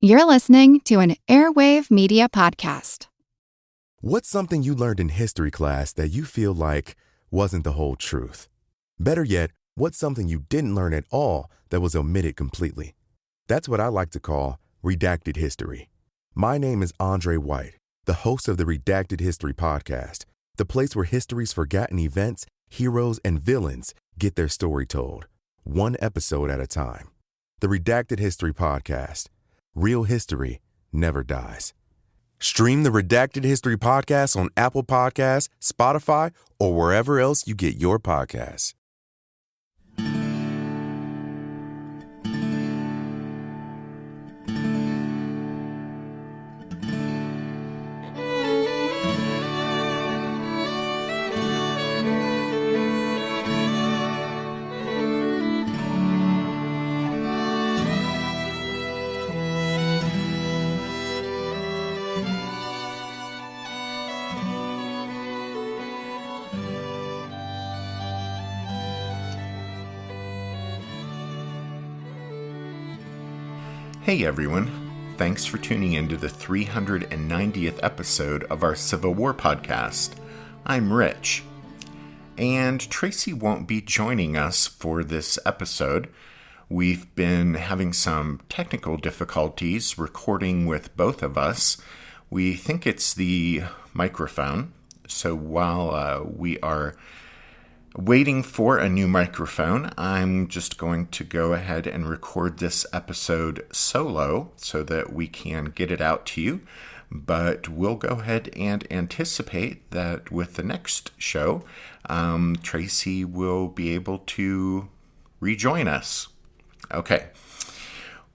You're listening to an Airwave Media Podcast. What's something you learned in history class that you feel like wasn't the whole truth? Better yet, what's something you didn't learn at all that was omitted completely? That's what I like to call redacted history. My name is Andre White, the host of the Redacted History Podcast, the place where history's forgotten events, heroes, and villains get their story told, one episode at a time. The Redacted History Podcast. Real history never dies. Stream the Redacted History Podcast on Apple Podcasts, Spotify, or wherever else you get your podcasts. Hey everyone, thanks for tuning in to the 390th episode of our Civil War podcast. I'm Rich, and Tracy won't be joining us for this episode. We've been having some technical difficulties recording with both of us. We think it's the microphone, so while we are waiting for a new microphone, I'm just going to go ahead and record this episode solo so that we can get it out to you. But we'll go ahead and anticipate that with the next show, Tracy will be able to rejoin us. Okay.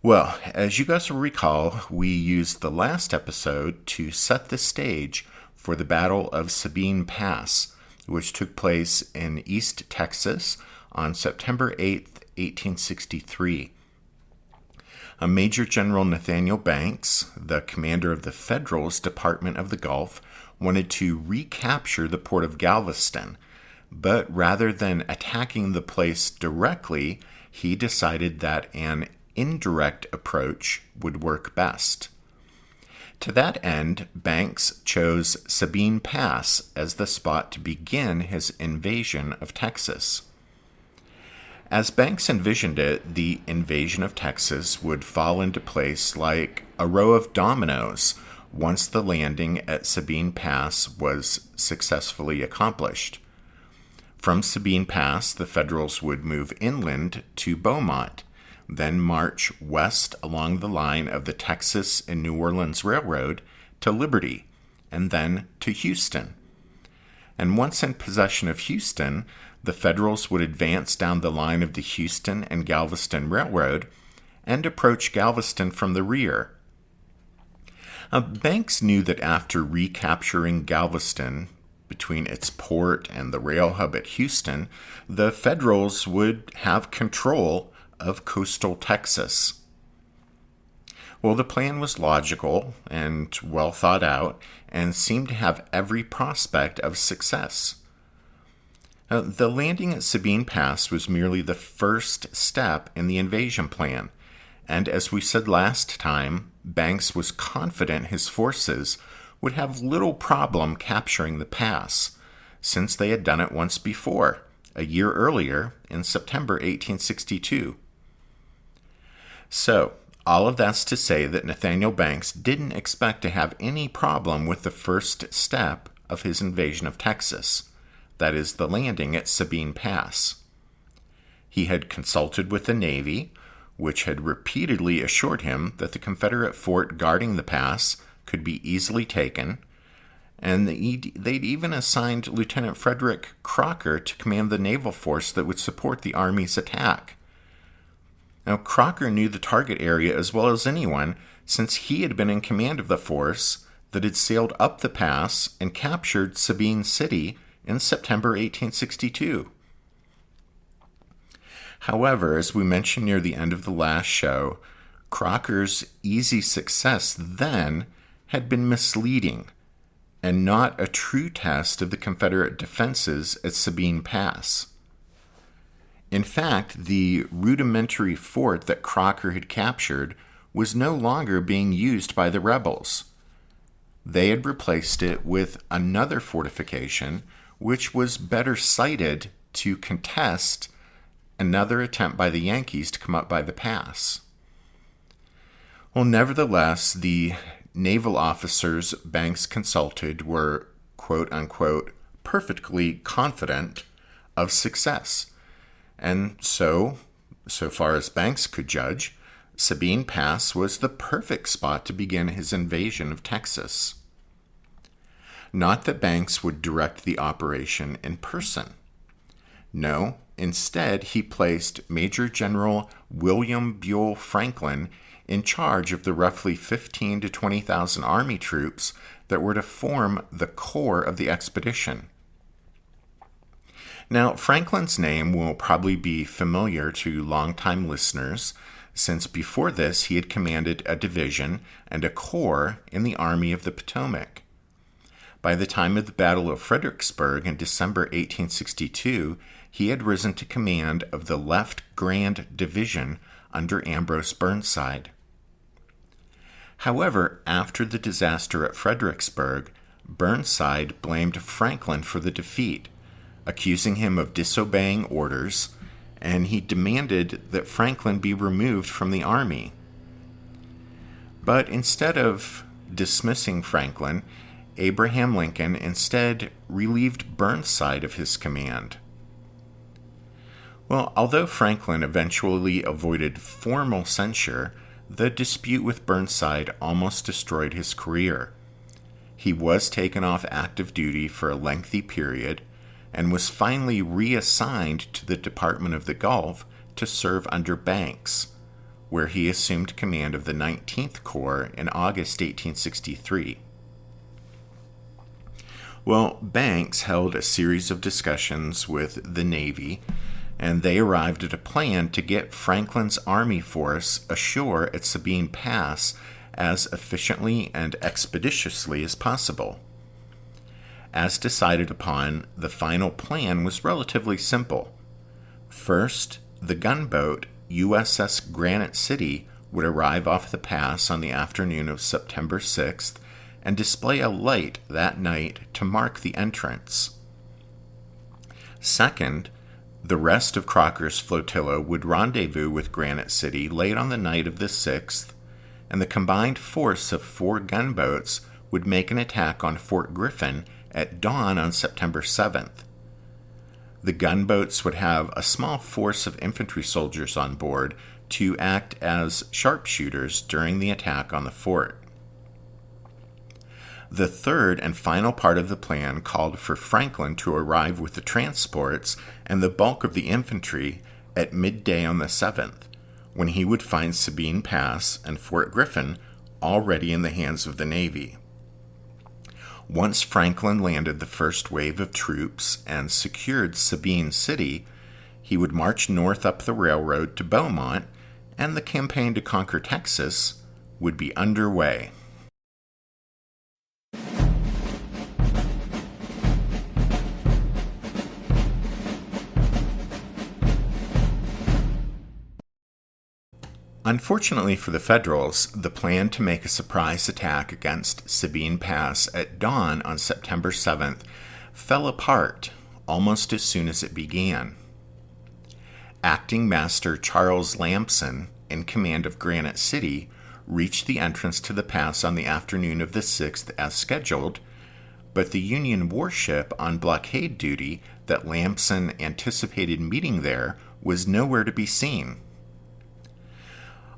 Well, as you guys will recall, we used the last episode to set the stage for the Battle of Sabine Pass, which took place in East Texas on September 8th, 1863. Major General Nathaniel Banks, the commander of the Federals Department of the Gulf, wanted to recapture the port of Galveston, but rather than attacking the place directly, he decided that an indirect approach would work best. To that end, Banks chose Sabine Pass as the spot to begin his invasion of Texas. As Banks envisioned it, the invasion of Texas would fall into place like a row of dominoes once the landing at Sabine Pass was successfully accomplished. From Sabine Pass, the Federals would move inland to Beaumont, then march west along the line of the Texas and New Orleans Railroad to Liberty, and then to Houston. And once in possession of Houston, the Federals would advance down the line of the Houston and Galveston Railroad and approach Galveston from the rear. Banks knew that after recapturing Galveston, between its port and the rail hub at Houston, the Federals would have control of coastal Texas. Well, the plan was logical and well thought out and seemed to have every prospect of success. The landing at Sabine Pass was merely the first step in the invasion plan, and as we said last time, Banks was confident his forces would have little problem capturing the pass, since they had done it once before, a year earlier in September 1862. So, all of that's to say that Nathaniel Banks didn't expect to have any problem with the first step of his invasion of Texas, that is, the landing at Sabine Pass. He had consulted with the Navy, which had repeatedly assured him that the Confederate fort guarding the pass could be easily taken, and they'd even assigned Lieutenant Frederick Crocker to command the naval force that would support the Army's attack. Now, Crocker knew the target area as well as anyone, since he had been in command of the force that had sailed up the pass and captured Sabine City in September 1862. However, as we mentioned near the end of the last show, Crocker's easy success then had been misleading and not a true test of the Confederate defenses at Sabine Pass. In fact, the rudimentary fort that Crocker had captured was no longer being used by the rebels. They had replaced it with another fortification, which was better sited to contest another attempt by the Yankees to come up by the pass. Well, nevertheless, the naval officers Banks consulted were, quote-unquote, perfectly confident of success. And so far as Banks could judge, Sabine Pass was the perfect spot to begin his invasion of Texas. Not that Banks would direct the operation in person. No, instead he placed Major General William Buell Franklin in charge of the roughly 15,000 to 20,000 Army troops that were to form the core of the expedition. Now, Franklin's name will probably be familiar to longtime listeners, since before this he had commanded a division and a corps in the Army of the Potomac. By the time of the Battle of Fredericksburg in December 1862, he had risen to command of the Left Grand Division under Ambrose Burnside. However, after the disaster at Fredericksburg, Burnside blamed Franklin for the defeat, accusing him of disobeying orders, and he demanded that Franklin be removed from the army. But instead of dismissing Franklin, Abraham Lincoln instead relieved Burnside of his command. Well, although Franklin eventually avoided formal censure, the dispute with Burnside almost destroyed his career. He was taken off active duty for a lengthy period and was finally reassigned to the Department of the Gulf to serve under Banks, where he assumed command of the 19th Corps in August 1863. Well, Banks held a series of discussions with the Navy, and they arrived at a plan to get Franklin's army force ashore at Sabine Pass as efficiently and expeditiously as possible. As decided upon, the final plan was relatively simple. First, the gunboat USS Granite City would arrive off the pass on the afternoon of September 6th and display a light that night to mark the entrance. Second, the rest of Crocker's flotilla would rendezvous with Granite City late on the night of the 6th, and the combined force of 4 gunboats would make an attack on Fort Griffin at dawn on September 7th. The gunboats would have a small force of infantry soldiers on board to act as sharpshooters during the attack on the fort. The third and final part of the plan called for Franklin to arrive with the transports and the bulk of the infantry at midday on the 7th, when he would find Sabine Pass and Fort Griffin already in the hands of the Navy. Once Franklin landed the first wave of troops and secured Sabine City, he would march north up the railroad to Beaumont, and the campaign to conquer Texas would be underway. Unfortunately for the Federals, the plan to make a surprise attack against Sabine Pass at dawn on September 7th fell apart almost as soon as it began. Acting Master Charles Lamson, in command of Granite City, reached the entrance to the pass on the afternoon of the 6th as scheduled, but the Union warship on blockade duty that Lamson anticipated meeting there was nowhere to be seen.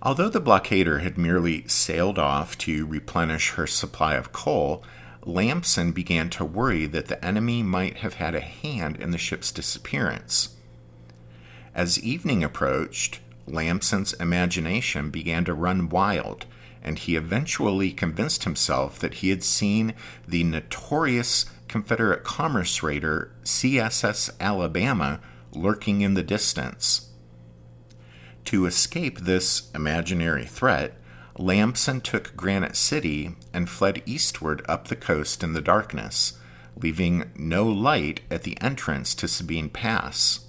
Although the blockader had merely sailed off to replenish her supply of coal, Lamson began to worry that the enemy might have had a hand in the ship's disappearance. As evening approached, Lamson's imagination began to run wild, and he eventually convinced himself that he had seen the notorious Confederate commerce raider CSS Alabama lurking in the distance. To escape this imaginary threat, Lamson took Granite City and fled eastward up the coast in the darkness, leaving no light at the entrance to Sabine Pass.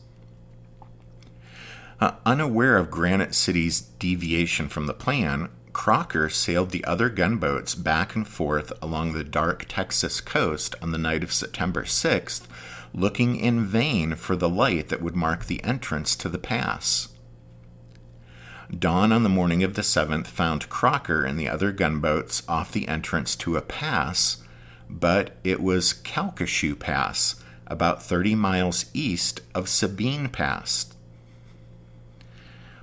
Unaware of Granite City's deviation from the plan, Crocker sailed the other gunboats back and forth along the dark Texas coast on the night of September 6th, looking in vain for the light that would mark the entrance to the pass. Dawn on the morning of the 7th found Crocker and the other gunboats off the entrance to a pass, but it was Calcasieu Pass, about 30 miles east of Sabine Pass.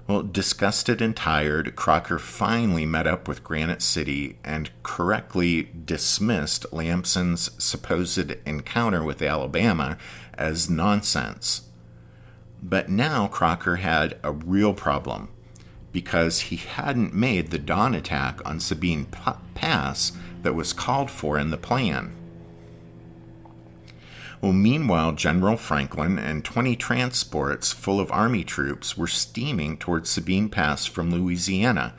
Well, disgusted and tired, Crocker finally met up with Granite City and correctly dismissed Lamson's supposed encounter with Alabama as nonsense. But now Crocker had a real problem, because he hadn't made the dawn attack on Sabine Pass that was called for in the plan. Well, meanwhile, General Franklin and 20 transports full of Army troops were steaming towards Sabine Pass from Louisiana,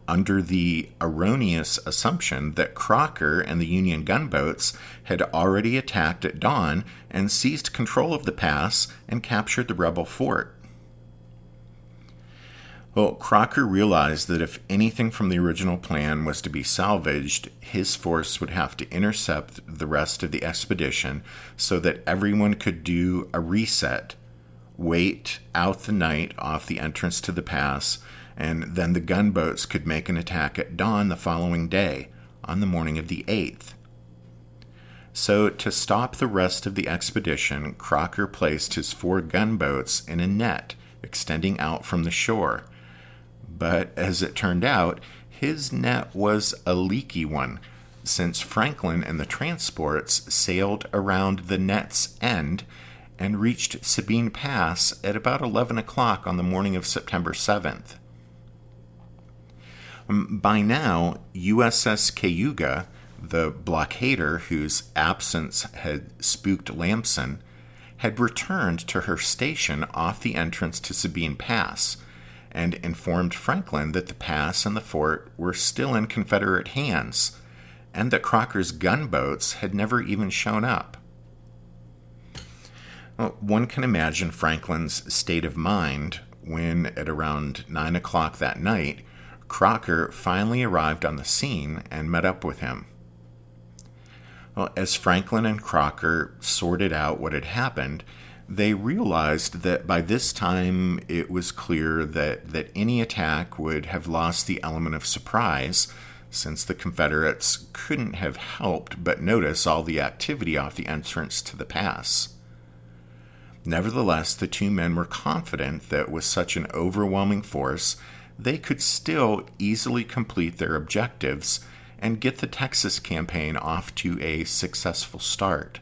under the erroneous assumption that Crocker and the Union gunboats had already attacked at dawn and seized control of the pass and captured the rebel fort. Well, Crocker realized that if anything from the original plan was to be salvaged, his force would have to intercept the rest of the expedition so that everyone could do a reset, wait out the night off the entrance to the pass, and then the gunboats could make an attack at dawn the following day, on the morning of the 8th. So, to stop the rest of the expedition, Crocker placed his 4 gunboats in a net extending out from the shore. But as it turned out, his net was a leaky one, since Franklin and the transports sailed around the net's end and reached Sabine Pass at about 11 o'clock on the morning of September 7th. By now, USS Cayuga, the blockader whose absence had spooked Lamson, had returned to her station off the entrance to Sabine Pass, and informed Franklin that the pass and the fort were still in Confederate hands, and that Crocker's gunboats had never even shown up. Well, one can imagine Franklin's state of mind when, at around 9 o'clock that night, Crocker finally arrived on the scene and met up with him. Well, as Franklin and Crocker sorted out what had happened, they realized that by this time it was clear that any attack would have lost the element of surprise, since the Confederates couldn't have helped but notice all the activity off the entrance to the pass. Nevertheless, the 2 men were confident that with such an overwhelming force, they could still easily complete their objectives and get the Texas campaign off to a successful start.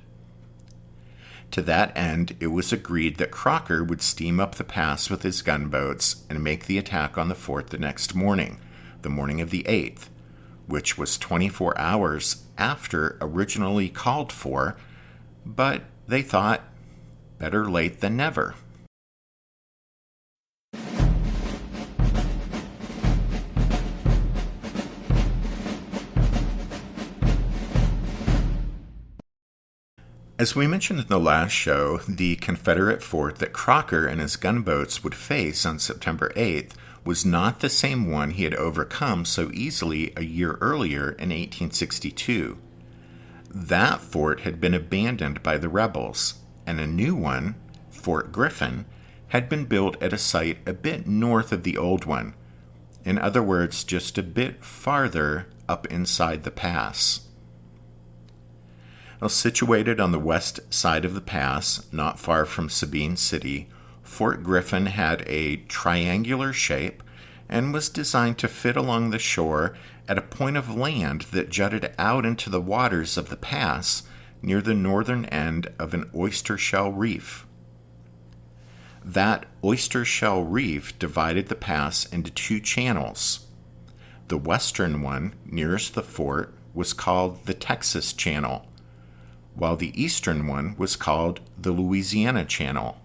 To that end, it was agreed that Crocker would steam up the pass with his gunboats and make the attack on the fort the next morning, the morning of the 8th, which was 24 hours after originally called for, but they thought, better late than never. As we mentioned in the last show, the Confederate fort that Crocker and his gunboats would face on September 8th was not the same one he had overcome so easily a year earlier in 1862. That fort had been abandoned by the rebels, and a new one, Fort Griffin, had been built at a site a bit north of the old one. In other words, just a bit farther up inside the pass. Well, situated on the west side of the pass, not far from Sabine City, Fort Griffin had a triangular shape and was designed to fit along the shore at a point of land that jutted out into the waters of the pass near the northern end of an oyster shell reef. That oyster shell reef divided the pass into 2 channels. The western one, nearest the fort, was called the Texas Channel, while the eastern one was called the Louisiana Channel.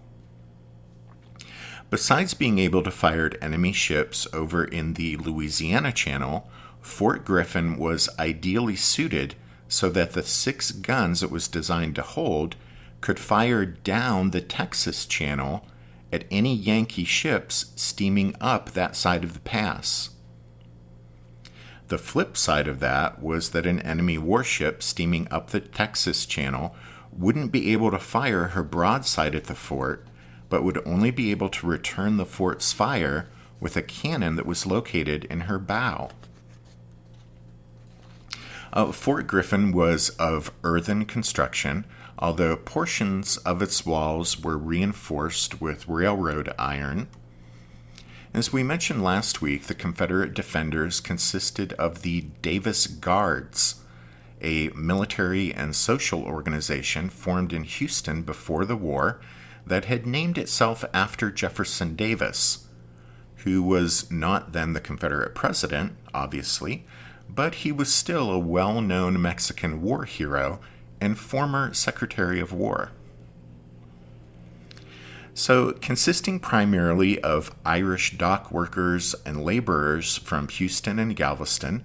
Besides being able to fire at enemy ships over in the Louisiana Channel, Fort Griffin was ideally suited so that the 6 guns it was designed to hold could fire down the Texas Channel at any Yankee ships steaming up that side of the pass. The flip side of that was that an enemy warship steaming up the Texas Channel wouldn't be able to fire her broadside at the fort, but would only be able to return the fort's fire with a cannon that was located in her bow. Fort Griffin was of earthen construction, although portions of its walls were reinforced with railroad iron. As we mentioned last week, the Confederate defenders consisted of the Davis Guards, a military and social organization formed in Houston before the war that had named itself after Jefferson Davis, who was not then the Confederate president, obviously, but he was still a well-known Mexican war hero and former Secretary of War. So, consisting primarily of Irish dock workers and laborers from Houston and Galveston,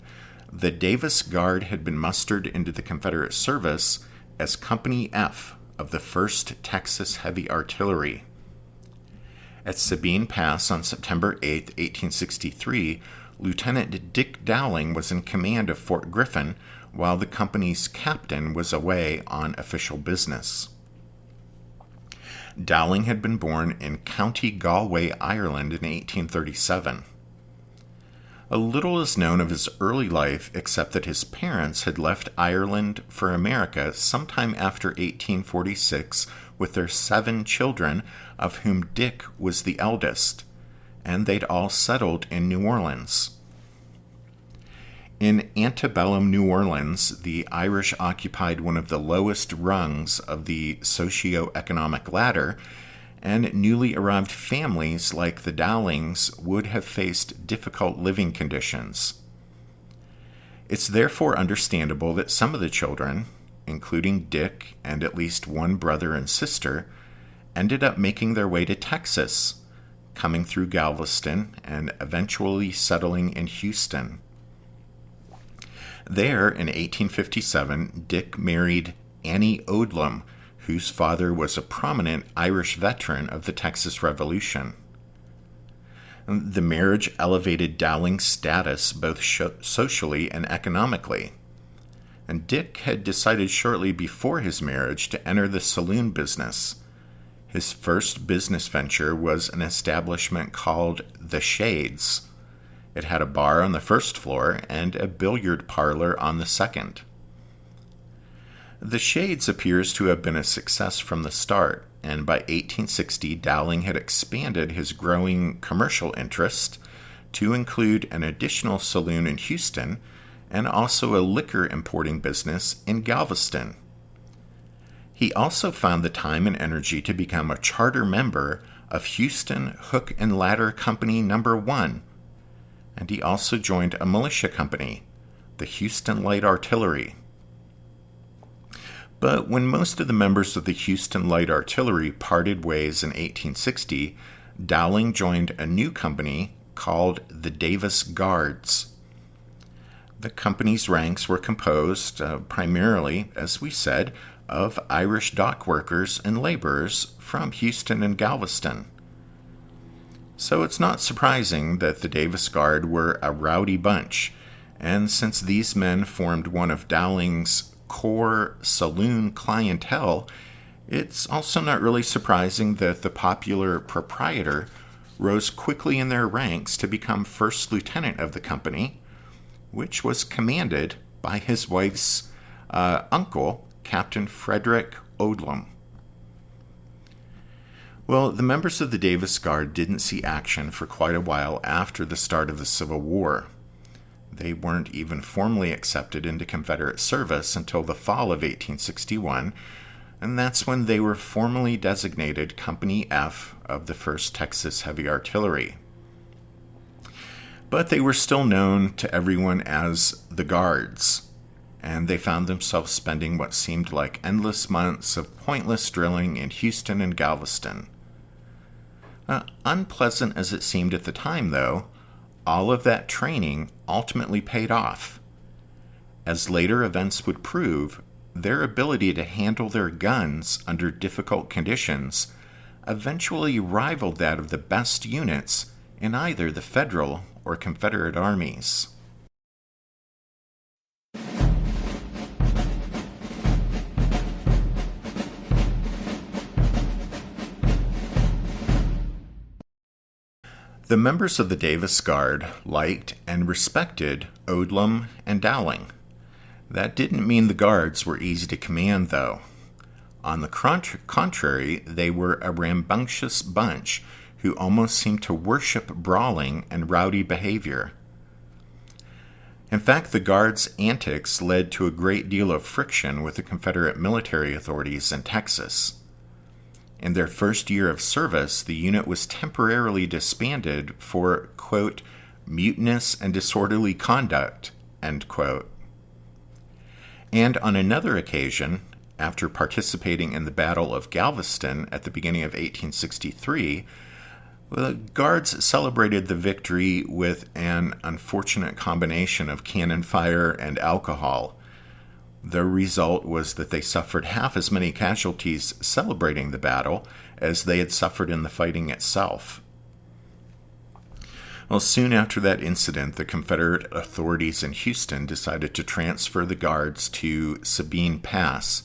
the Davis Guard had been mustered into the Confederate service as Company F of the 1st Texas Heavy Artillery. At Sabine Pass on September 8, 1863, Lieutenant Dick Dowling was in command of Fort Griffin while the company's captain was away on official business. Dowling had been born in County Galway, Ireland in 1837. A little is known of his early life except that his parents had left Ireland for America sometime after 1846 with their 7 children, of whom Dick was the eldest, and they'd all settled in New Orleans. In antebellum New Orleans, the Irish occupied one of the lowest rungs of the socio-economic ladder, and newly arrived families like the Dowlings would have faced difficult living conditions. It's therefore understandable that some of the children, including Dick and at least one brother and sister, ended up making their way to Texas, coming through Galveston and eventually settling in Houston. There, in 1857, Dick married Annie Odlum, whose father was a prominent Irish veteran of the Texas Revolution. The marriage elevated Dowling's status both socially and economically. And Dick had decided shortly before his marriage to enter the saloon business. His first business venture was an establishment called The Shades. It had a bar on the first floor and a billiard parlor on the second. The Shades appears to have been a success from the start, and by 1860 Dowling had expanded his growing commercial interest to include an additional saloon in Houston and also a liquor importing business in Galveston. He also found the time and energy to become a charter member of Houston Hook and Ladder Company No. 1, and he also joined a militia company, the Houston Light Artillery. But when most of the members of the Houston Light Artillery parted ways in 1860, Dowling joined a new company called the Davis Guards. The company's ranks were composed primarily, as we said, of Irish dock workers and laborers from Houston and Galveston. So it's not surprising that the Davis Guard were a rowdy bunch, and since these men formed one of Dowling's core saloon clientele, it's also not really surprising that the popular proprietor rose quickly in their ranks to become first lieutenant of the company, which was commanded by his wife's uncle, Captain Frederick Odlum. Well, the members of the Davis Guard didn't see action for quite a while after the start of the Civil War. They weren't even formally accepted into Confederate service until the fall of 1861, and that's when they were formally designated Company F of the 1st Texas Heavy Artillery. But they were still known to everyone as the Guards, and they found themselves spending what seemed like endless months of pointless drilling in Houston and Galveston. Unpleasant as it seemed at the time, though, all of that training ultimately paid off. As later events would prove, their ability to handle their guns under difficult conditions eventually rivaled that of the best units in either the Federal or Confederate armies. The members of the Davis Guard liked and respected Odlum and Dowling. That didn't mean the guards were easy to command, though. On the contrary, they were a rambunctious bunch who almost seemed to worship brawling and rowdy behavior. In fact, the Guards' antics led to a great deal of friction with the Confederate military authorities in Texas. In their first year of service, the unit was temporarily disbanded for, quote, mutinous and disorderly conduct, end quote. And on another occasion, after participating in the Battle of Galveston at the beginning of 1863, the Guards celebrated the victory with an unfortunate combination of cannon fire and alcohol. The result was that they suffered half as many casualties celebrating the battle as they had suffered in the fighting itself. Well, soon after that incident, the Confederate authorities in Houston decided to transfer the Guards to Sabine Pass,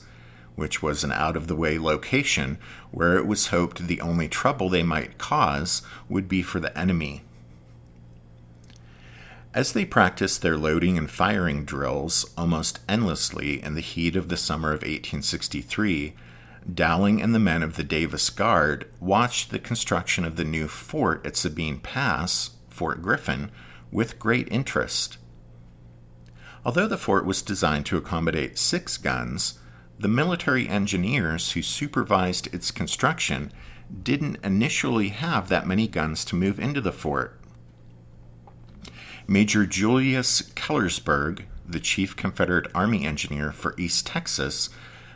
which was an out-of-the-way location where it was hoped the only trouble they might cause would be for the enemy. As they practiced their loading and firing drills almost endlessly in the heat of the summer of 1863, Dowling and the men of the Davis Guard watched the construction of the new fort at Sabine Pass, Fort Griffin, with great interest. Although the fort was designed to accommodate 6 guns, the military engineers who supervised its construction didn't initially have that many guns to move into the fort. Major Julius Kellersburg, the chief Confederate Army engineer for East Texas,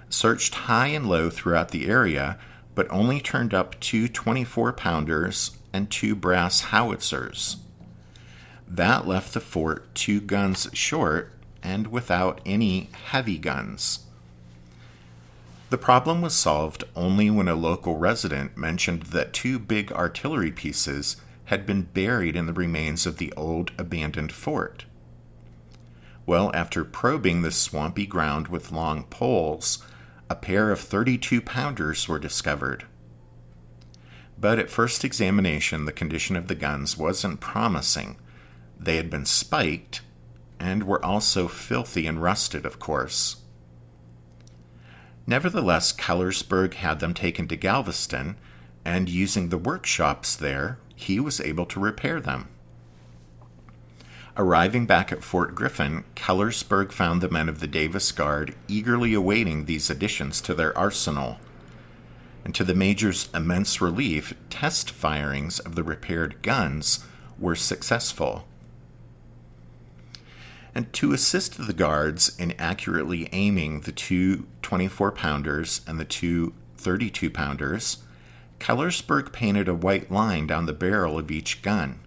searched high and low throughout the area, but only turned up 2 24-pounders and 2 brass howitzers. That left the fort 2 guns short and without any heavy guns. The problem was solved only when a local resident mentioned that 2 big artillery pieces had been buried in the remains of the old abandoned fort. Well, after probing the swampy ground with long poles, a pair of 32-pounders were discovered. But at first examination, the condition of the guns wasn't promising. They had been spiked, and were also filthy and rusted, of course. Nevertheless, Kellersburg had them taken to Galveston, and using the workshops there, he was able to repair them. Arriving back at Fort Griffin, Kellersburg found the men of the Davis Guard eagerly awaiting these additions to their arsenal. And to the major's immense relief, test firings of the repaired guns were successful. And to assist the Guards in accurately aiming the 2 24-pounders and the 2 32-pounders, Kellersburg painted a white line down the barrel of each gun.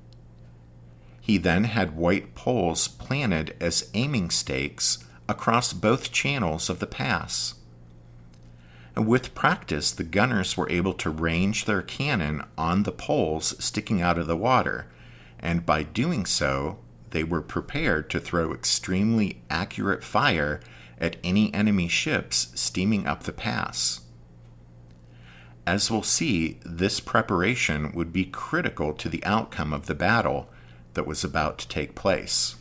He then had white poles planted as aiming stakes across both channels of the pass. And with practice, the gunners were able to range their cannon on the poles sticking out of the water, and by doing so, they were prepared to throw extremely accurate fire at any enemy ships steaming up the pass. As we'll see, this preparation would be critical to the outcome of the battle that was about to take place.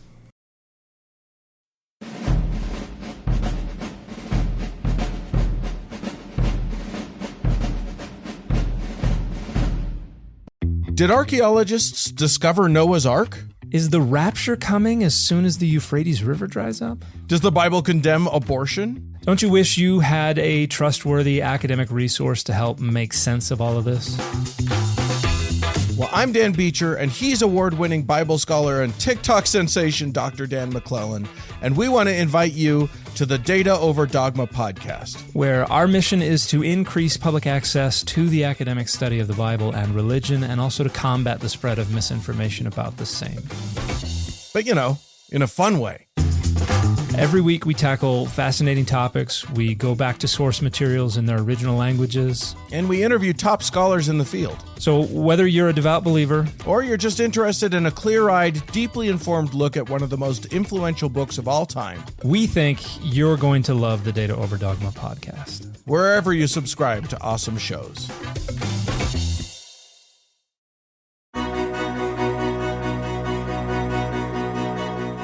Did archaeologists discover Noah's Ark? Is the rapture coming as soon as the Euphrates River dries up? Does the Bible condemn abortion? Don't you wish you had a trustworthy academic resource to help make sense of all of this? Well, I'm Dan Beecher, and he's award-winning Bible scholar and TikTok sensation Dr. Dan McClellan, and we want to invite you to the Data Over Dogma podcast, where our mission is to increase public access to the academic study of the Bible and religion, and also to combat the spread of misinformation about the same. But, in a fun way. Every week we tackle fascinating topics, we go back to source materials in their original languages, and we interview top scholars in the field. So whether you're a devout believer, or you're just interested in a clear-eyed, deeply informed look at one of the most influential books of all time, we think you're going to love the Data Over Dogma podcast. Wherever you subscribe to awesome shows.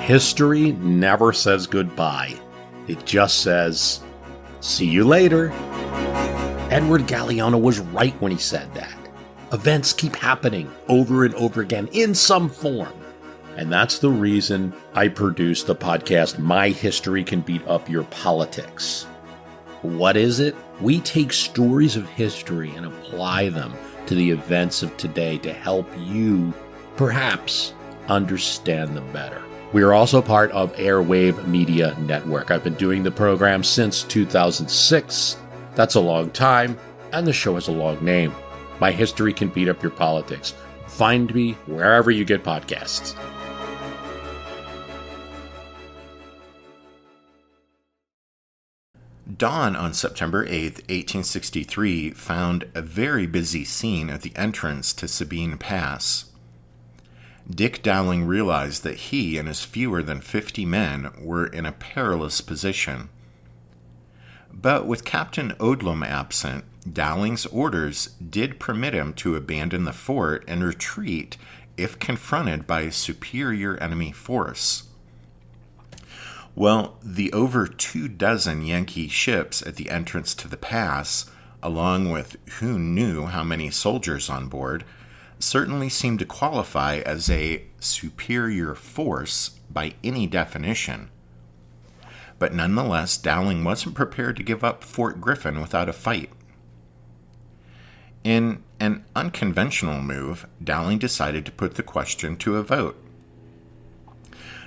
History never says goodbye. It just says, see you later. Edward Galeano was right when he said that. Events keep happening over and over again in some form. And that's the reason I produce the podcast, My History Can Beat Up Your Politics. What is it? We take stories of history and apply them to the events of today to help you, perhaps, understand them better. We are also part of Airwave Media Network. I've been doing the program since 2006. That's a long time, and the show has a long name. My History Can Beat Up Your Politics. Find me wherever you get podcasts. Dawn on September 8, 1863, found a very busy scene at the entrance to Sabine Pass. Dick Dowling realized that he and his fewer than 50 men were in a perilous position. But with Captain Odlum absent, Dowling's orders did permit him to abandon the fort and retreat if confronted by a superior enemy force. Well, the over 24 Yankee ships at the entrance to the pass, along with who knew how many soldiers on board, certainly seemed to qualify as a superior force by any definition. But nonetheless, Dowling wasn't prepared to give up Fort Griffin without a fight. In an unconventional move, Dowling decided to put the question to a vote.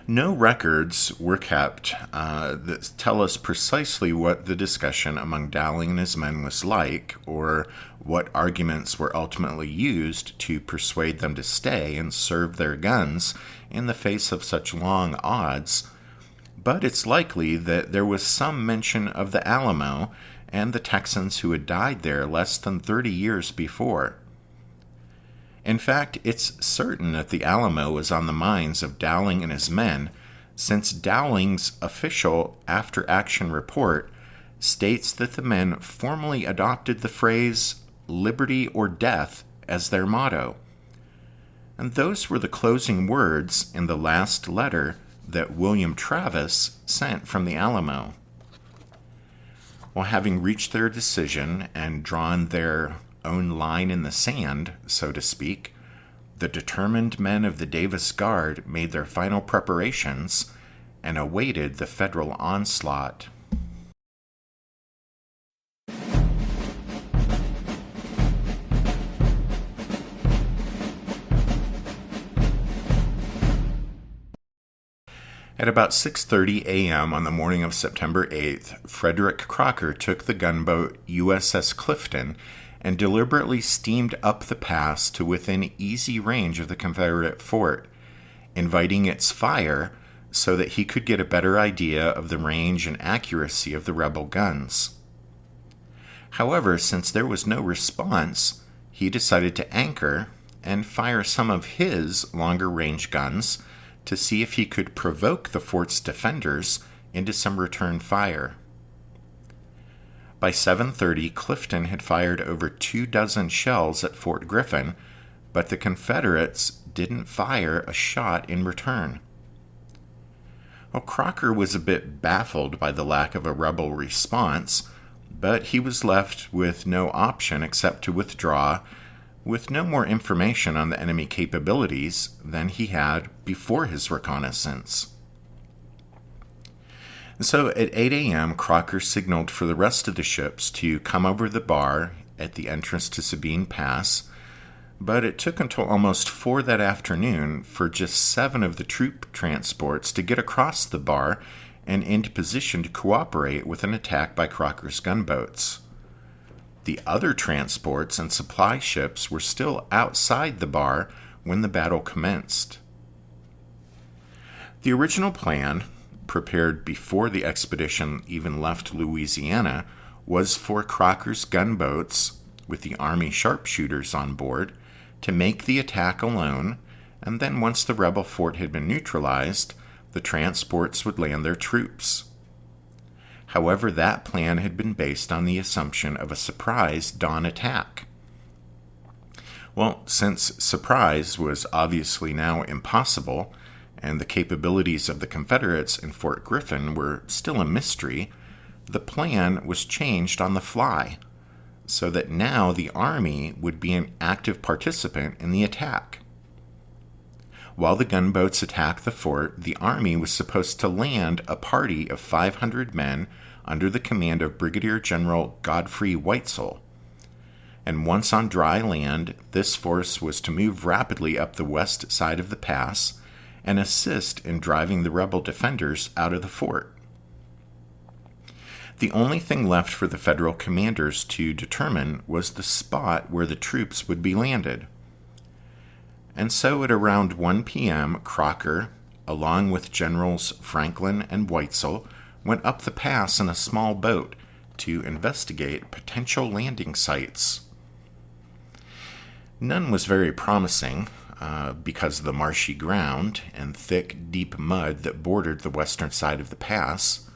No records were kept that tell us precisely what the discussion among Dowling and his men was like, or what arguments were ultimately used to persuade them to stay and serve their guns in the face of such long odds, but it's likely that there was some mention of the Alamo and the Texans who had died there less than 30 years before. In fact, it's certain that the Alamo was on the minds of Dowling and his men, since Dowling's official after-action report states that the men formally adopted the phrase "liberty or death" as their motto. And those were the closing words in the last letter that William Travis sent from the Alamo. Well, having reached their decision and drawn their own line in the sand, so to speak, the determined men of the Davis Guard made their final preparations and awaited the Federal onslaught. At about 6:30 a.m. on the morning of September 8th, Frederick Crocker took the gunboat USS Clifton and deliberately steamed up the pass to within easy range of the Confederate fort, inviting its fire so that he could get a better idea of the range and accuracy of the rebel guns. However, since there was no response, he decided to anchor and fire some of his longer-range guns to see if he could provoke the fort's defenders into some return fire. By 7:30, Clifton had fired over 24 shells at Fort Griffin, but the Confederates didn't fire a shot in return. Well, Crocker was a bit baffled by the lack of a rebel response, but he was left with no option except to withdraw, with no more information on the enemy capabilities than he had before his reconnaissance. So at 8 a.m., Crocker signaled for the rest of the ships to come over the bar at the entrance to Sabine Pass, but it took until almost 4 that afternoon for just 7 of the troop transports to get across the bar and into position to cooperate with an attack by Crocker's gunboats. The other transports and supply ships were still outside the bar when the battle commenced. The original plan, prepared before the expedition even left Louisiana, was for Crocker's gunboats, with the Army sharpshooters on board, to make the attack alone, and then once the rebel fort had been neutralized, the transports would land their troops. However, that plan had been based on the assumption of a surprise dawn attack. Well, since surprise was obviously now impossible, and the capabilities of the Confederates in Fort Griffin were still a mystery, the plan was changed on the fly, so that now the Army would be an active participant in the attack. While the gunboats attacked the fort, the Army was supposed to land a party of 500 men under the command of Brigadier General Godfrey Weitzel. And once on dry land, this force was to move rapidly up the west side of the pass and assist in driving the rebel defenders out of the fort. The only thing left for the Federal commanders to determine was the spot where the troops would be landed. And so at around 1 p.m., Crocker, along with Generals Franklin and Weitzel, went up the pass in a small boat to investigate potential landing sites. None was very promising because of the marshy ground and thick, deep mud that bordered the western side of the pass.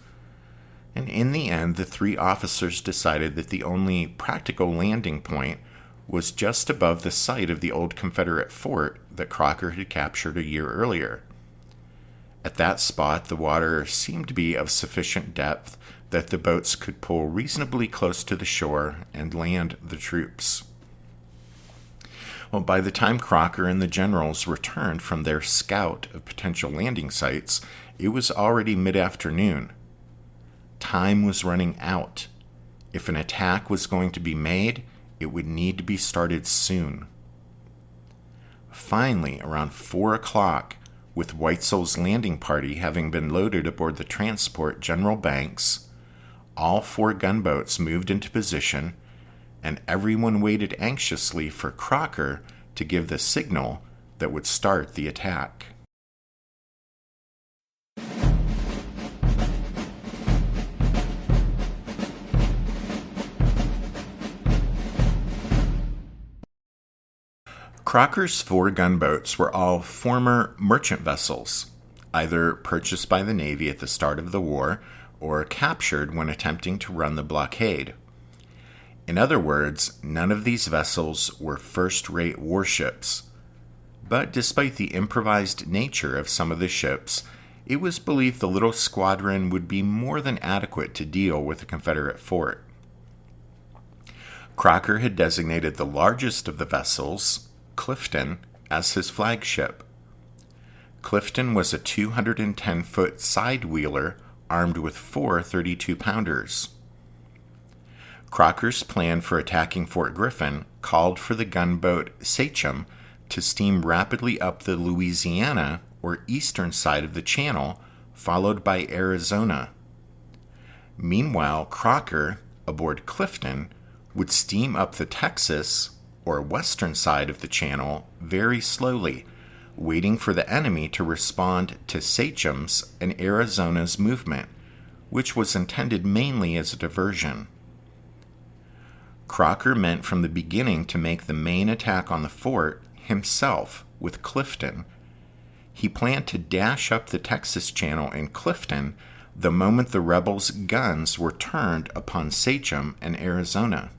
And in the end, the three officers decided that the only practical landing point was just above the site of the old Confederate fort that Crocker had captured a year earlier. At that spot, the water seemed to be of sufficient depth that the boats could pull reasonably close to the shore and land the troops. Well, by the time Crocker and the generals returned from their scout of potential landing sites, it was already mid-afternoon. Time was running out. If an attack was going to be made, it would need to be started soon. Finally, around 4 o'clock, with Weitzel's landing party having been loaded aboard the transport General Banks, all 4 gunboats moved into position, and everyone waited anxiously for Crocker to give the signal that would start the attack. Crocker's 4 gunboats were all former merchant vessels, either purchased by the Navy at the start of the war or captured when attempting to run the blockade. In other words, none of these vessels were first-rate warships. But despite the improvised nature of some of the ships, it was believed the little squadron would be more than adequate to deal with the Confederate fort. Crocker had designated the largest of the vessels, Clifton, as his flagship. Clifton was a 210-foot side-wheeler armed with 4 32-pounders. Crocker's plan for attacking Fort Griffin called for the gunboat Sachem to steam rapidly up the Louisiana or eastern side of the channel, followed by Arizona. Meanwhile, Crocker, aboard Clifton, would steam up the Texas or western side of the channel very slowly, waiting for the enemy to respond to Sachem's and Arizona's movement, which was intended mainly as a diversion. Crocker meant from the beginning to make the main attack on the fort himself with Clifton. He planned to dash up the Texas Channel in Clifton the moment the rebels' guns were turned upon Sachem and Arizona.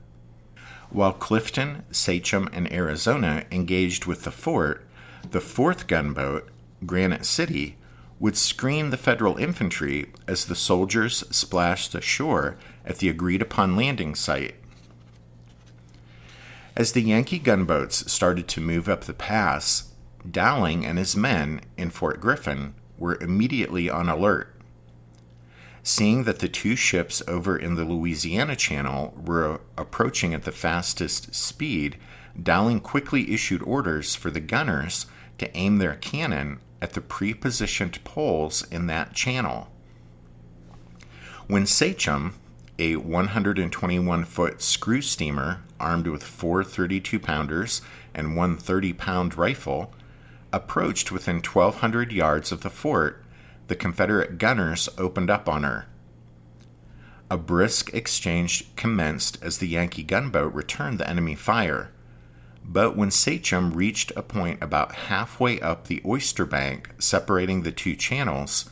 While Clifton, Sachem, and Arizona engaged with the fort, the 4th gunboat, Granite City, would screen the Federal infantry as the soldiers splashed ashore at the agreed-upon landing site. As the Yankee gunboats started to move up the pass, Dowling and his men in Fort Griffin were immediately on alert. Seeing that the 2 ships over in the Louisiana Channel were approaching at the fastest speed, Dowling quickly issued orders for the gunners to aim their cannon at the pre-positioned poles in that channel. When Sachem, a 121-foot screw steamer armed with 4 32-pounders and 1 30-pound rifle, approached within 1,200 yards of the fort, the Confederate gunners opened up on her. A brisk exchange commenced as the Yankee gunboat returned the enemy fire, but when Sachem reached a point about halfway up the oyster bank separating the 2 channels,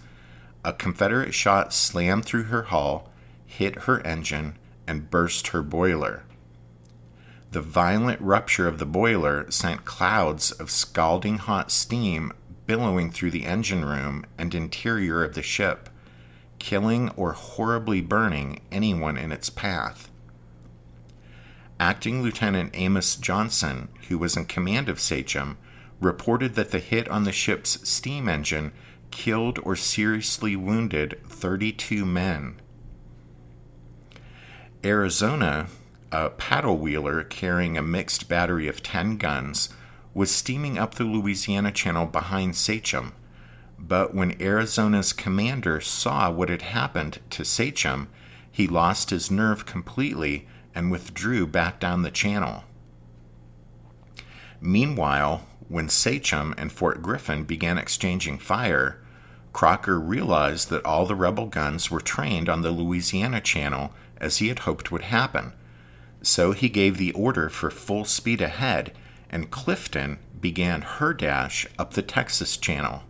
a Confederate shot slammed through her hull, hit her engine, and burst her boiler. The violent rupture of the boiler sent clouds of scalding hot steam billowing through the engine room and interior of the ship, killing or horribly burning anyone in its path. Acting Lieutenant Amos Johnson, who was in command of Sachem, reported that the hit on the ship's steam engine killed or seriously wounded 32 men. Arizona, a paddle wheeler carrying a mixed battery of 10 guns, was steaming up the Louisiana Channel behind Sachem, but when Arizona's commander saw what had happened to Sachem, he lost his nerve completely and withdrew back down the channel. Meanwhile, when Sachem and Fort Griffin began exchanging fire, Crocker realized that all the rebel guns were trained on the Louisiana Channel as he had hoped would happen, so he gave the order for full speed ahead, and Clifton began her dash up the Texas Channel.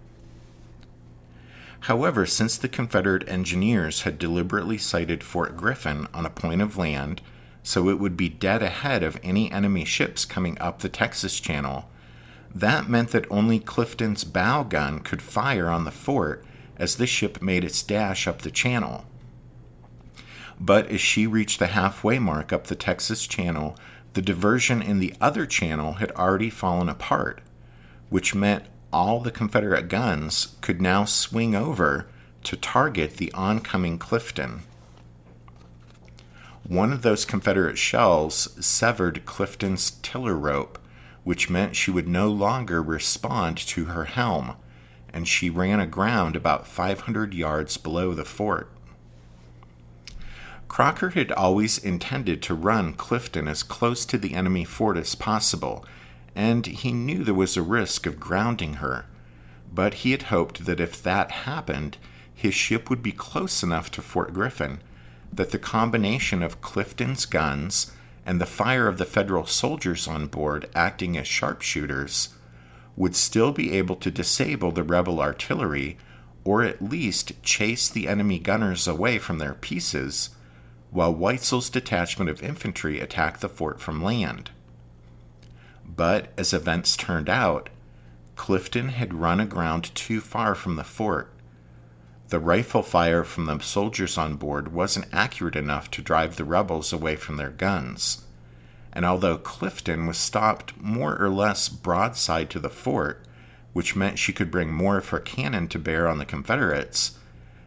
However, since the Confederate engineers had deliberately sighted Fort Griffin on a point of land, so it would be dead ahead of any enemy ships coming up the Texas Channel, that meant that only Clifton's bow gun could fire on the fort as the ship made its dash up the channel. But as she reached the halfway mark up the Texas Channel, the diversion in the other channel had already fallen apart, which meant all the Confederate guns could now swing over to target the oncoming Clifton. One of those Confederate shells severed Clifton's tiller rope, which meant she would no longer respond to her helm, and she ran aground about 500 yards below the fort. Crocker had always intended to run Clifton as close to the enemy fort as possible, and he knew there was a risk of grounding her, but he had hoped that if that happened, his ship would be close enough to Fort Griffin that the combination of Clifton's guns and the fire of the Federal soldiers on board acting as sharpshooters would still be able to disable the rebel artillery, or at least chase the enemy gunners away from their pieces, while Weitzel's detachment of infantry attacked the fort from land. But as events turned out, Clifton had run aground too far from the fort. The rifle fire from the soldiers on board wasn't accurate enough to drive the rebels away from their guns, and although Clifton was stopped more or less broadside to the fort, which meant she could bring more of her cannon to bear on the Confederates,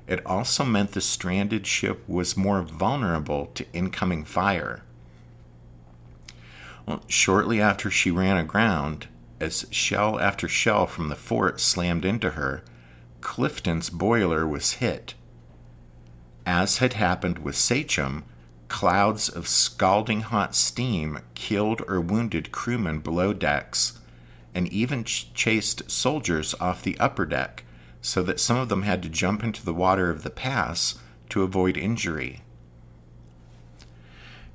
it also meant the stranded ship was more vulnerable to incoming fire. Well, shortly after she ran aground, as shell after shell from the fort slammed into her, Clifton's boiler was hit. As had happened with Sachem, clouds of scalding hot steam killed or wounded crewmen below decks, and even chased soldiers off the upper deck, so that some of them had to jump into the water of the pass to avoid injury.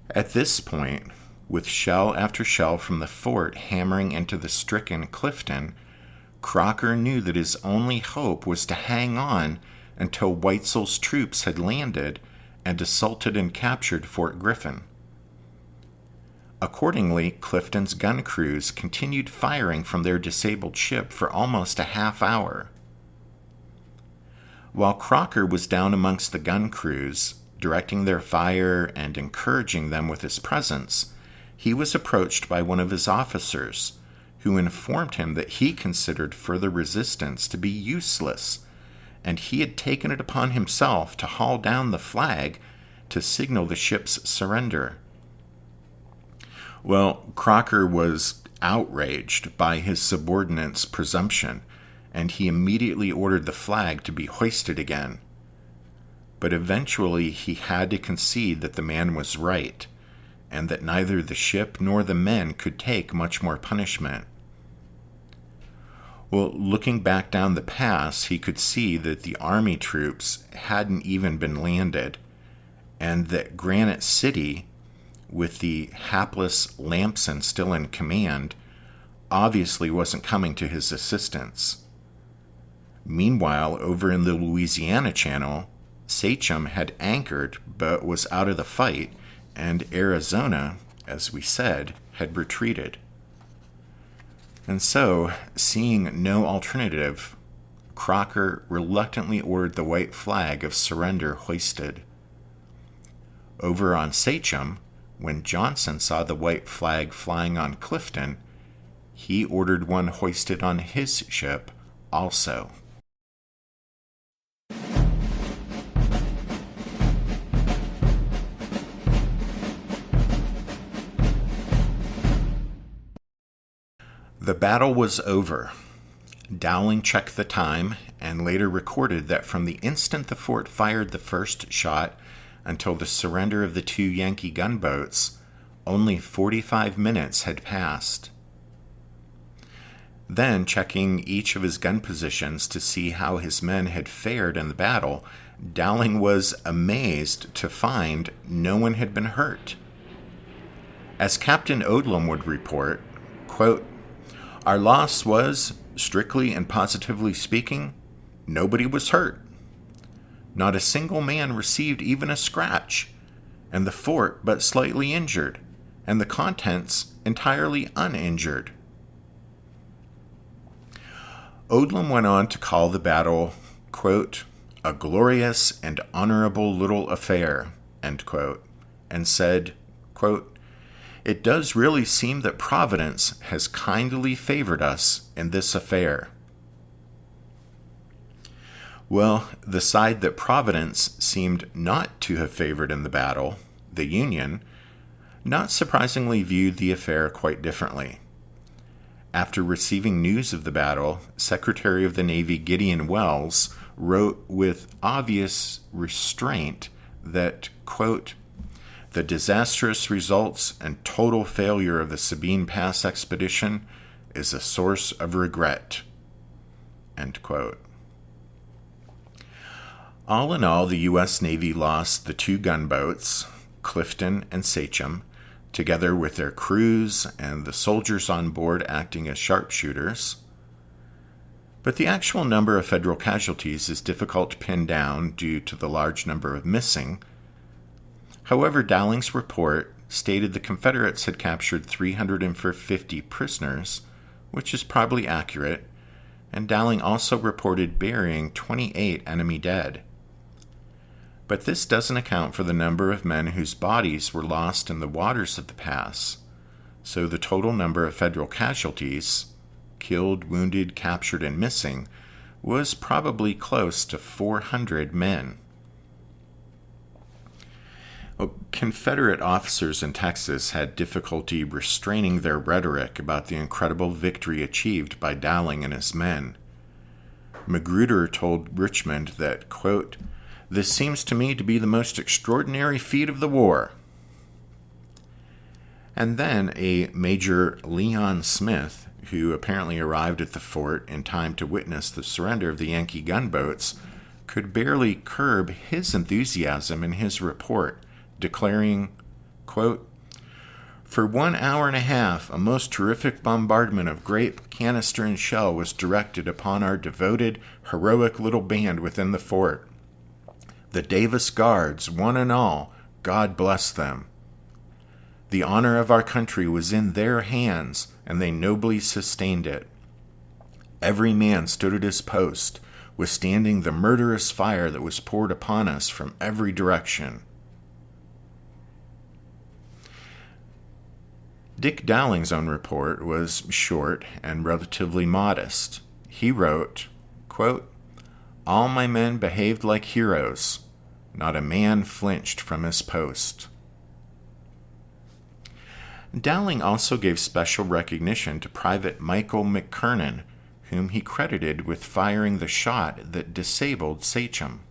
At this point, with shell after shell from the fort hammering into the stricken Clifton, Crocker knew that his only hope was to hang on until Weitzel's troops had landed and assaulted and captured Fort Griffin. Accordingly, Clifton's gun crews continued firing from their disabled ship for almost a half hour. While Crocker was down amongst the gun crews, directing their fire and encouraging them with his presence, he was approached by one of his officers, who informed him that he considered further resistance to be useless, and he had taken it upon himself to haul down the flag to signal the ship's surrender. Well, Crocker was outraged by his subordinate's presumption, and he immediately ordered the flag to be hoisted again. But eventually he had to concede that the man was right, and that neither the ship nor the men could take much more punishment. Well, looking back down the pass, he could see that the army troops hadn't even been landed, and that Granite City, with the hapless Lamson still in command, obviously wasn't coming to his assistance. Meanwhile, over in the Louisiana Channel, Sachem had anchored but was out of the fight, and Arizona, as we said, had retreated. And so, seeing no alternative, Crocker reluctantly ordered the white flag of surrender hoisted. Over on Sachem, when Johnson saw the white flag flying on Clifton, he ordered one hoisted on his ship also. The battle was over. Dowling checked the time and later recorded that from the instant the fort fired the first shot until the surrender of the 2 Yankee gunboats, only 45 minutes had passed. Then, checking each of his gun positions to see how his men had fared in the battle, Dowling was amazed to find no one had been hurt. As Captain Odlum would report, quote, "Our loss was, strictly and positively speaking, nobody was hurt. Not a single man received even a scratch, and the fort but slightly injured, and the contents entirely uninjured." Odlum went on to call the battle, quote, "a glorious and honorable little affair," end quote, and said, quote, "It does really seem that Providence has kindly favored us in this affair." Well, the side that Providence seemed not to have favored in the battle, the Union, not surprisingly viewed the affair quite differently. After receiving news of the battle, Secretary of the Navy Gideon Welles wrote with obvious restraint that, quote, "the disastrous results and total failure of the Sabine Pass expedition is a source of regret," end quote. All in all, the U.S. Navy lost the 2 gunboats, Clifton and Sachem, together with their crews and the soldiers on board acting as sharpshooters. But the actual number of Federal casualties is difficult to pin down due to the large number of missing. However, Dowling's report stated the Confederates had captured 350 prisoners, which is probably accurate, and Dowling also reported burying 28 enemy dead. But this doesn't account for the number of men whose bodies were lost in the waters of the pass, so the total number of Federal casualties, killed, wounded, captured, and missing, was probably close to 400 men. Confederate officers in Texas had difficulty restraining their rhetoric about the incredible victory achieved by Dowling and his men. Magruder told Richmond that, quote, "This seems to me to be the most extraordinary feat of the war." And then a Major Leon Smith, who apparently arrived at the fort in time to witness the surrender of the Yankee gunboats, could barely curb his enthusiasm in his report, declaring, quote, "For 1 hour and a half, a most terrific bombardment of grape, canister, and shell was directed upon our devoted, heroic little band within the fort. The Davis Guards, one and all, God bless them. The honor of our country was in their hands, and they nobly sustained it. Every man stood at his post, withstanding the murderous fire that was poured upon us from every direction." Dick Dowling's own report was short and relatively modest. He wrote, quote, "All my men behaved like heroes. Not a man flinched from his post." Dowling also gave special recognition to Private Michael McKernan, whom he credited with firing the shot that disabled Sachem.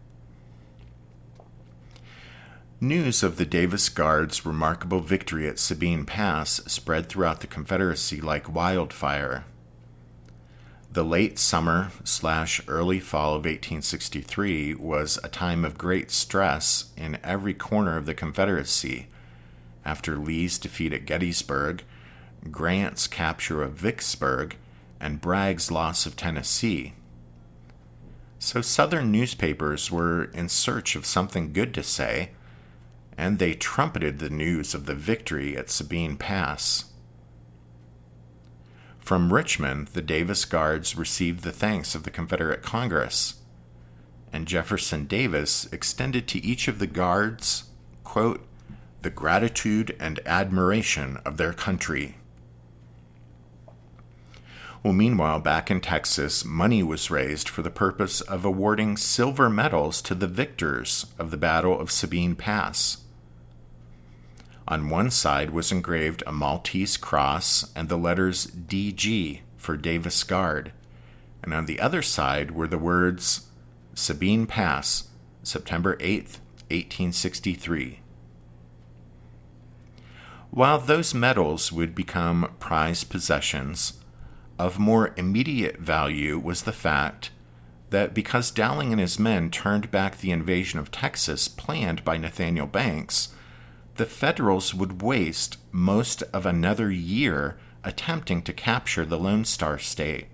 News of the Davis Guards' remarkable victory at Sabine Pass spread throughout the Confederacy like wildfire. The late summer/early fall of 1863 was a time of great stress in every corner of the Confederacy, after Lee's defeat at Gettysburg, Grant's capture of Vicksburg, and Bragg's loss of Tennessee. So Southern newspapers were in search of something good to say, and they trumpeted the news of the victory at Sabine Pass. From Richmond, the Davis Guards received the thanks of the Confederate Congress, and Jefferson Davis extended to each of the Guards, quote, the gratitude and admiration of their country. Well, meanwhile, back in Texas, money was raised for the purpose of awarding silver medals to the victors of the Battle of Sabine Pass. On one side was engraved a Maltese cross and the letters DG for Davis Guard, and on the other side were the words Sabine Pass, September 8th, 1863. While those medals would become prized possessions, of more immediate value was the fact that because Dowling and his men turned back the invasion of Texas planned by Nathaniel Banks, the Federals would waste most of another year attempting to capture the Lone Star State.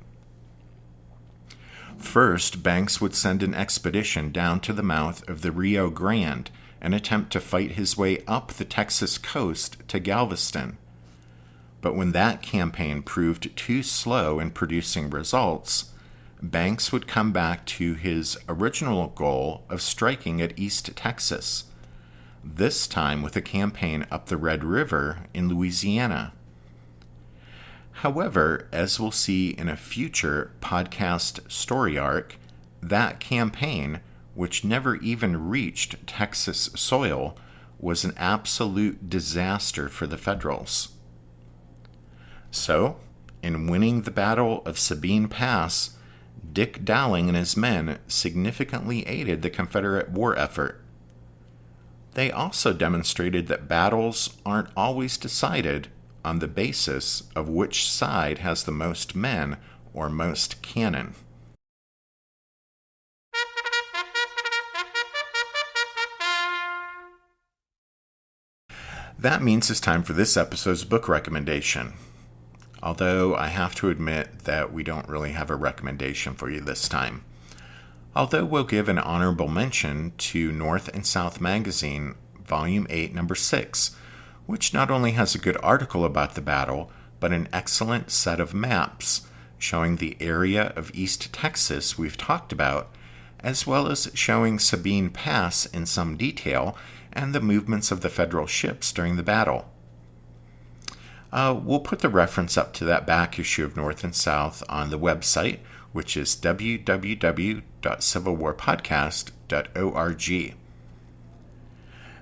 First, Banks would send an expedition down to the mouth of the Rio Grande and attempt to fight his way up the Texas coast to Galveston. But when that campaign proved too slow in producing results, Banks would come back to his original goal of striking at East Texas, this time with a campaign up the Red River in Louisiana. However, as we'll see in a future podcast story arc, that campaign, which never even reached Texas soil, was an absolute disaster for the Federals. So, in winning the Battle of Sabine Pass, Dick Dowling and his men significantly aided the Confederate war effort. They also demonstrated that battles aren't always decided on the basis of which side has the most men or most cannon. That means it's time for this episode's book recommendation. Although I have to admit that we don't really have a recommendation for you this time. Although we'll give an honorable mention to North and South Magazine, Volume 8, Number 6, which not only has a good article about the battle, but an excellent set of maps showing the area of East Texas we've talked about, as well as showing Sabine Pass in some detail and the movements of the Federal ships during the battle. We'll put the reference up to that back issue of North and South on the website, which is www.civilwarpodcast.org.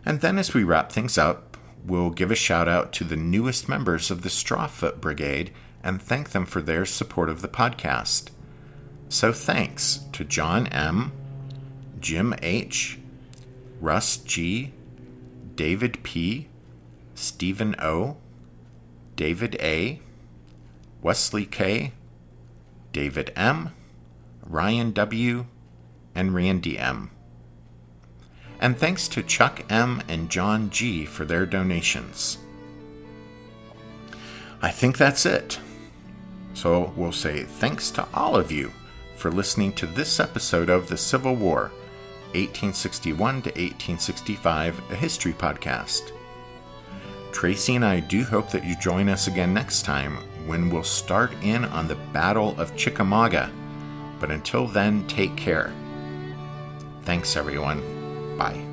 And then as we wrap things up, we'll give a shout out to the newest members of the Strawfoot Brigade and thank them for their support of the podcast. So thanks to John M., Jim H., Russ G., David P., Stephen O., David A., Wesley K., David M., Ryan W., and Randy M. And thanks to Chuck M. and John G. for their donations. I think that's it. So we'll say thanks to all of you for listening to this episode of The Civil War, 1861 to 1865, a history podcast. Tracy and I do hope that you join us again next time when we'll start in on the Battle of Chickamauga. But until then, take care. Thanks, everyone. Bye.